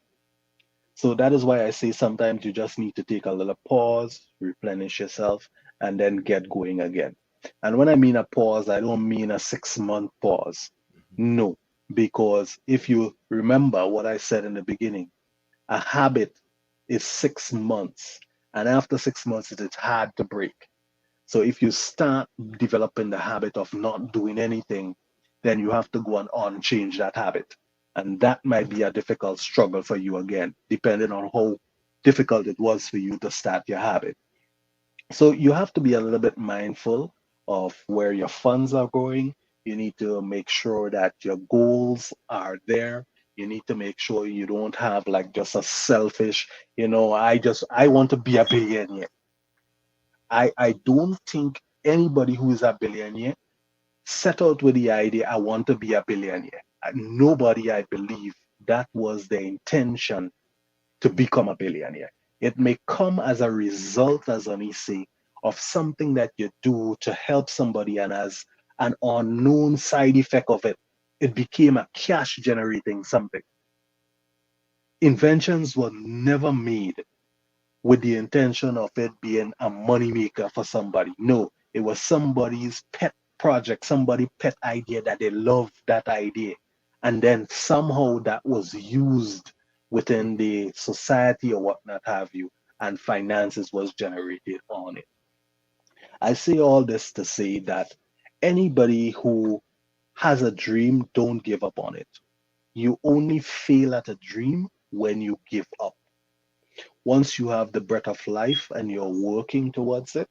So that is why I say sometimes you just need to take a little pause, replenish yourself, and then get going again. And when I mean a pause, I don't mean a 6 month pause. No, because if you remember what I said in the beginning, a habit is 6 months, and after 6 months, it is hard to break. So if you start developing the habit of not doing anything, then you have to go on change that habit. And that might be a difficult struggle for you again, depending on how difficult it was for you to start your habit. So you have to be a little bit mindful of where your funds are going. You need to make sure that your goals are there. You need to make sure you don't have like just a selfish, I want to be a billionaire. I don't think anybody who is a billionaire set out with the idea, I want to be a billionaire. Nobody, I believe, that was the intention to become a billionaire. It may come as a result, as Anise, of something that you do to help somebody, and as an unknown side effect of it, it became a cash generating something. Inventions were never made with the intention of it being a moneymaker for somebody. No, it was somebody's pet project, somebody' pet idea that they loved that idea. And then somehow that was used within the society or whatnot have you, and finances was generated on it. I say all this to say that anybody who has a dream, don't give up on it. You only fail at a dream when you give up. Once you have the breath of life and you're working towards it,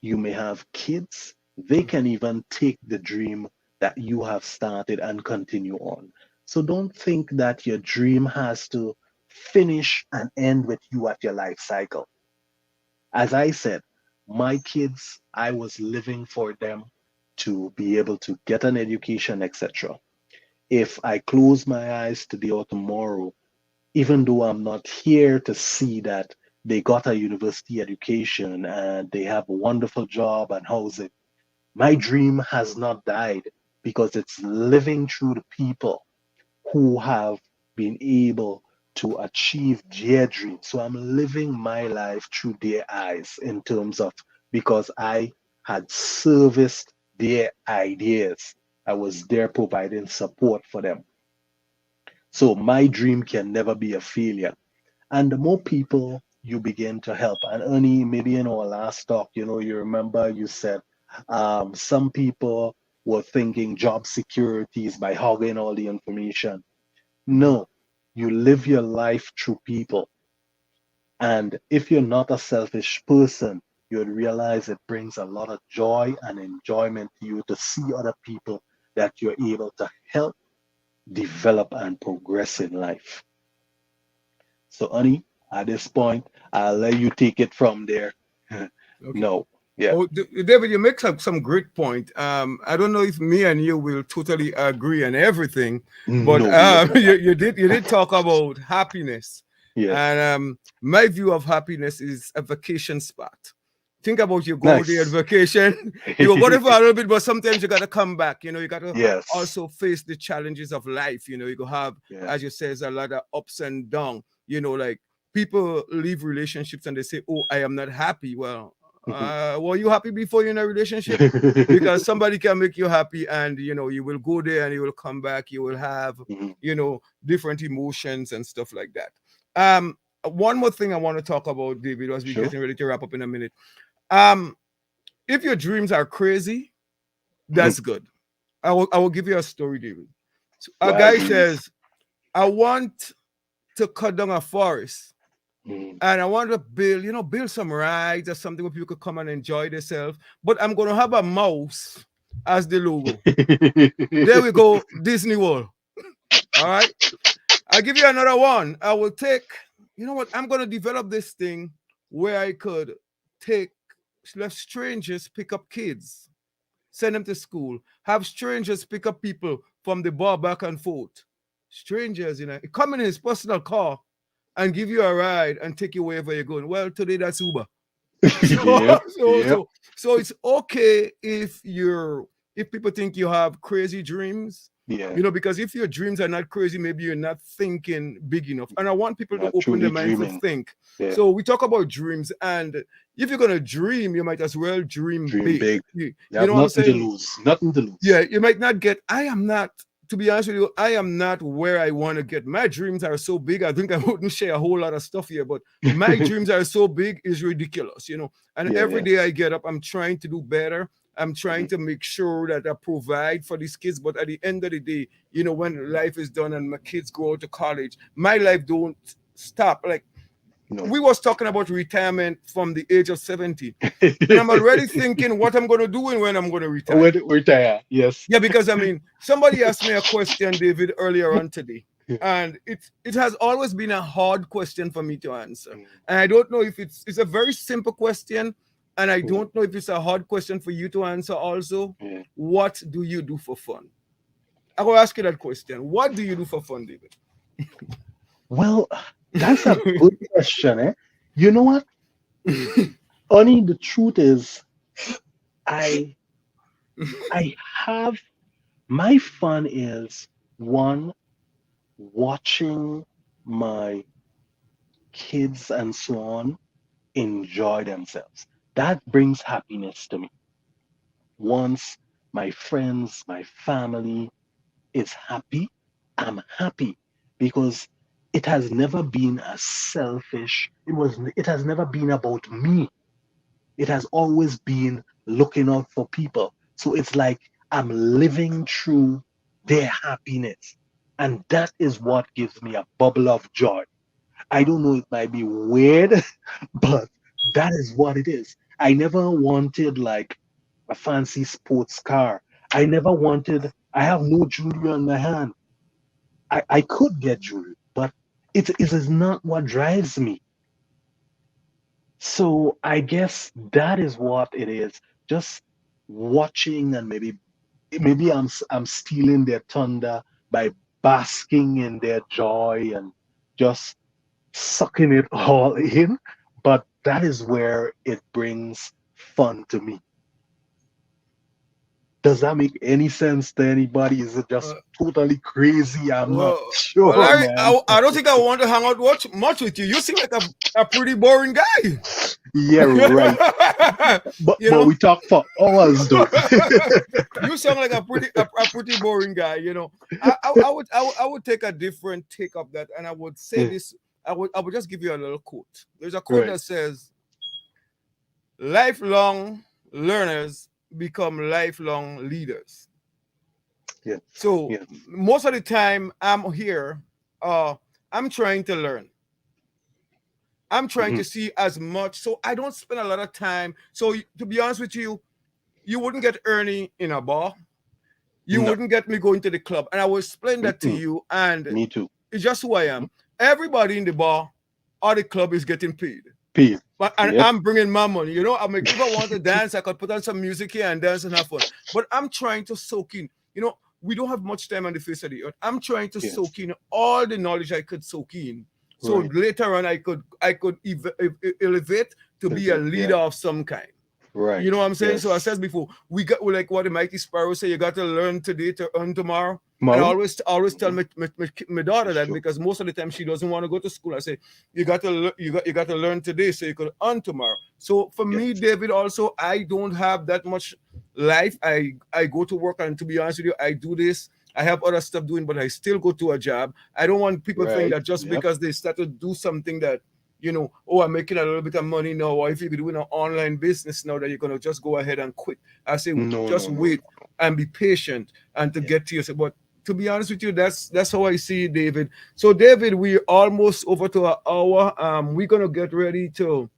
you may have kids. They can even take the dream that you have started and continue on. So don't think that your dream has to finish and end with you at your life cycle. As I said, my kids, I was living for them to be able to get an education, etc. If I close my eyes today or tomorrow, even though I'm not here to see that they got a university education and they have a wonderful job and housing, my dream has not died because it's living through the people who have been able to achieve their dream. So I'm living my life through their eyes in terms of because I had serviced their ideas. I was there providing support for them. So my dream can never be a failure. And the more people you begin to help, and Ernie, maybe in our last talk, you remember you said some people were thinking job security is by hogging all the information. Mhm. No, you live your life through people. And if you're not a selfish person, you'd realize it brings a lot of joy and enjoyment to you to see other people that you're able to help develop and progress in life. So, honey, at this point, I'll let you take it from there. Okay. No, yeah, Oh, David, you make some great point. I don't know if me and you will totally agree on everything, but no, we will you did talk about happiness, Yes, and my view of happiness is a vacation spot. Think about you go there on nice. vacation, you will go there for a little bit, but sometimes you gotta come back. You got to Yes, also face the challenges of life. You go have, yeah. as you says, a lot of ups and downs. Like people leave relationships and they say, "Oh, I am not happy." Well, were you happy before you're in a relationship? Because somebody can make you happy, and you will go there and you will come back. You will have Mhm. different emotions and stuff like that. One more thing I want to talk about, David, as we're Sure. getting ready to wrap up in a minute. Um, if your dreams are crazy, that's good. I will give you a story, David. So a Wild guy dreams. says, "I want to cut down a forest." Mhm. And I want to build some rides or something where people could come and enjoy themselves. But I'm going to have a mouse as the logo. There we go, Disney World. All right. I'll give you another one. I will take, you know what? I'm going to develop this thing where I could take, let strangers pick up kids, send them to school, have strangers pick up people from the bar back and forth. Strangers, come in his personal car and give you a ride and take you wherever you're going. Well, today that's Uber. so, Yep, so, yep, so, so it's okay if people think you have crazy dreams, yeah. because if your dreams are not crazy, maybe you're not thinking big enough. And I want people to Not open their truly minds to dreaming. think. Yeah. So we talk about dreams, and if you're gonna dream, you might as well dream Dream big. big. You, You you have know what I'm nothing to saying? lose. Nothing to Yeah, lose. you might not get. I am not. To be honest with you, I am not where I want to get. My dreams are so big. I think I wouldn't share a whole lot of stuff here, but my dreams are so big is ridiculous. And Yeah, every yeah. day I get up, I'm trying to do better. I'm trying Mhm. to make sure that I provide for these kids. But at the end of the day, when life is done and my kids go out to college, my life don't stop. Like No. we was talking about retirement from the age of 70, and I'm already thinking what I'm going to do and when I'm going to retire. When retire. Yes. Yeah, because I mean, somebody asked me a question, David, earlier on today, and it has always been a hard question for me to answer. Mhm. And I don't know if it's a very simple question, and I Mhm. don't know if it's a hard question for you to answer also. Yeah. What do you do for fun? I will ask you that question. What do you do for fun, David? Well, that's a good question, eh? You know what? Only the truth is, I I have my fun is one watching my kids and so on enjoy themselves. That brings happiness to me. Once my friends, my family is happy, I'm happy because it has never been a selfish, it has never been about me. It has always been looking out for people. So it's like I'm living through their happiness. And that is what gives me a bubble of joy. I don't know, it might be weird, but that is what it is. I never wanted like a fancy sports car. I have no jewelry on my hand. I could get jewelry, but it is not what drives me. So I guess that is what it is. Just watching and maybe I'm stealing their thunder by basking in their joy and just sucking it all in. But that is where it brings fun to me. Does that make any sense to anybody? Is it just Uh, totally crazy? I'm not well, sure, Larry, man. I don't think I want to hang out much with you. You seem like a pretty boring guy. Yeah, right. But You know, we talk for hours though. you sound like a pretty boring guy. You know, I would take a different take of that, and I would say Yeah, this. I would just give you a little quote. There's a quote right. that says, "Lifelong learners become lifelong leaders." Yeah, So yeah. most of the time, I'm here. Uh, I'm trying to learn. I'm trying Hmm. to see as much. So I don't spend a lot of time. So to be honest with you, you wouldn't get Ernie in a bar. You No. wouldn't get me going to the club. And I will explain that to Mm-mm. you. And Me too. it's just who I Mhm. am. Everybody in the bar or the club is getting paid. Peace. But and Yep. I'm bringing my money. You know, I'm like, if I want to dance, I could put on some music here and dance and have fun. But I'm trying to soak in. You know, we don't have much time on the face of the earth. I'm trying to soak Yes. in all the knowledge I could soak in. So Right. later on, I could elevate to be a Yeah. leader of some kind. You Right. know what I'm saying? So I Yes. said before, like what the mighty sparrow say, you got to learn today to earn tomorrow. And I Tomorrow. always tell Hmm. my daughter It's that true. because most of the time she doesn't want to go to school. I say you got to learn today so you could earn tomorrow. So for Yes. me, David, also I don't have that much life. I go to work, and to be honest with you, I do this. I have other stuff doing, but I still go to a job. I don't want people to think Right. that just Yep. because they start to do something that oh, I'm making a little bit of money now, or if you're doing an online business now, that you're gonna just go ahead and quit. I say No. just No. No. wait No. and be patient and to Yeah. get to yourself. But to be honest with you, that's how I see it, David. So David, we're almost over to an hour. We're gonna get ready to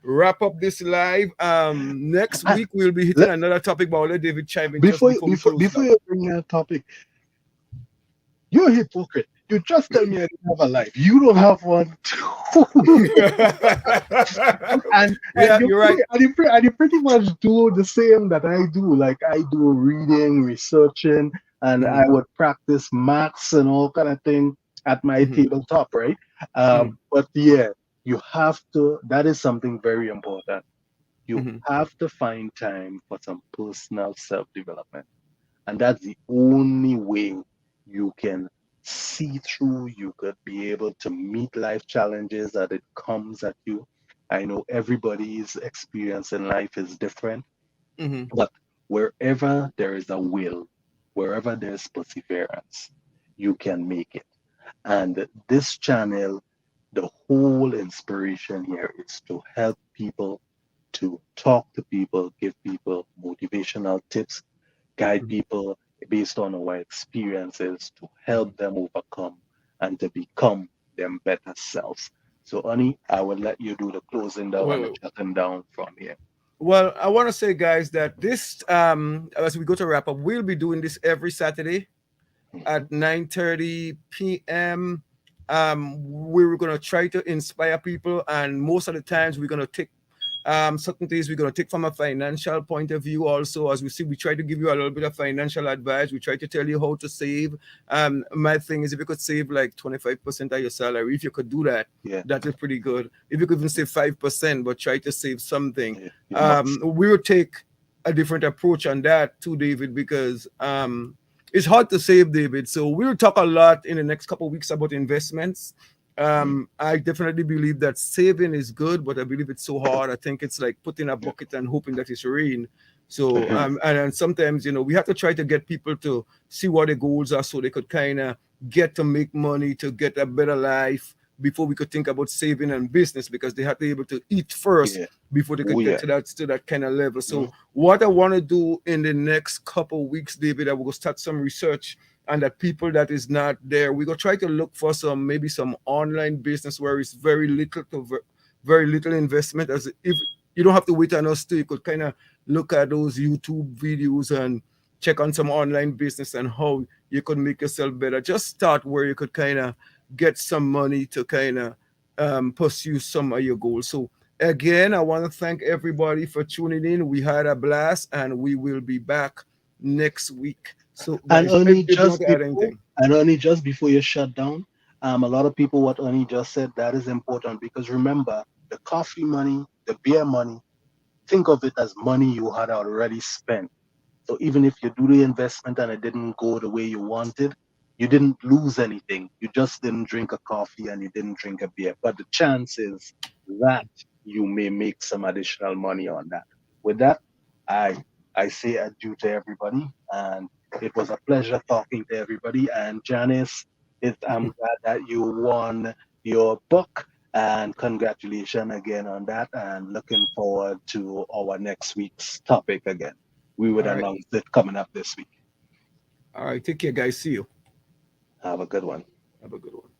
wrap up this live. Next Ah, week we'll be hitting let, another topic, but I'll let David chime in just before we close before down. you bring that topic, you're a hypocrite. You just tell me I don't have a life. You don't have one too. Yeah, you're right. And you pretty much do the same that I do. Like I do reading, researching, and I Mhm, would practice maths and all kind of thing at my mhm, tabletop, right? mhm, But yeah, you have to. That is something very important. You mhm, have to find time for some personal self development, and that's the only way you can see through, you could be able to meet life challenges that it comes at you. I know everybody's experience in life is different, mhm, but wherever there is a will, wherever there's perseverance, you can make it. And this channel, the whole inspiration here is to help people, to talk to people, give people motivational tips, guide mhm. people based on our experiences to help them overcome and to become them better selves. So, Ani, I will let you do the closing down and the Well, shutting down from here. well, I want to say, guys, that this as we go to wrap up, we'll be doing this every Saturday Mhm. at 9:30 p.m. We were gonna try to inspire people, and most of the times we're gonna take certain things we're gonna take from a financial point of view. Also, as we see, we try to give you a little bit of financial advice. We try to tell you how to save. My thing is, if you could save like 25% of your salary, if you could do that, Yeah, that is pretty good. If you could even save 5%, but try to save something, yeah, you must. we will take a different approach on that too, David, because it's hard to save, David. So we'll talk a lot in the next couple of weeks about investments. Mhm. I definitely believe that saving is good, but I believe it's so hard. I think it's like putting a Yeah. bucket and hoping that it's rain. So Uh-huh. and sometimes we have to try to get people to see what their goals are, so they could kind of get to make money to get a better life before we could think about saving and business, because they have to be able to eat first Yeah. before they Oh, could get yeah. to that kind of level. So Mhm. what I want to do in the next couple of weeks, David, I will start some research, and that people that is not there, we go try to look for some, maybe some online business where it's very little to very little investment. As if you don't have to wait on us to, you could kind of look at those YouTube videos and check on some online business and how you could make yourself better. Just start where you could kind of get some money to kind of pursue some of your goals. So again, I want to thank everybody for tuning in. We had a blast, and we will be back next week. So, And guys, only if you want just to add before, anything. you shut down, a lot of people, what Oni just said, that is important because remember, the coffee money, the beer money, think of it as money you had already spent. So even if you do the investment and it didn't go the way you wanted, you didn't lose anything. You just didn't drink a coffee and you didn't drink a beer. But the chance is that you may make some additional money on that. With that, I I say adieu to everybody, and it was a pleasure talking to everybody. And Janice, I'm glad that you won your book, and congratulations again on that. And looking forward to our next week's topic again. We would All right. announce it coming up this week. All right. Take care, guys. See you. Have a good one. Have a good one.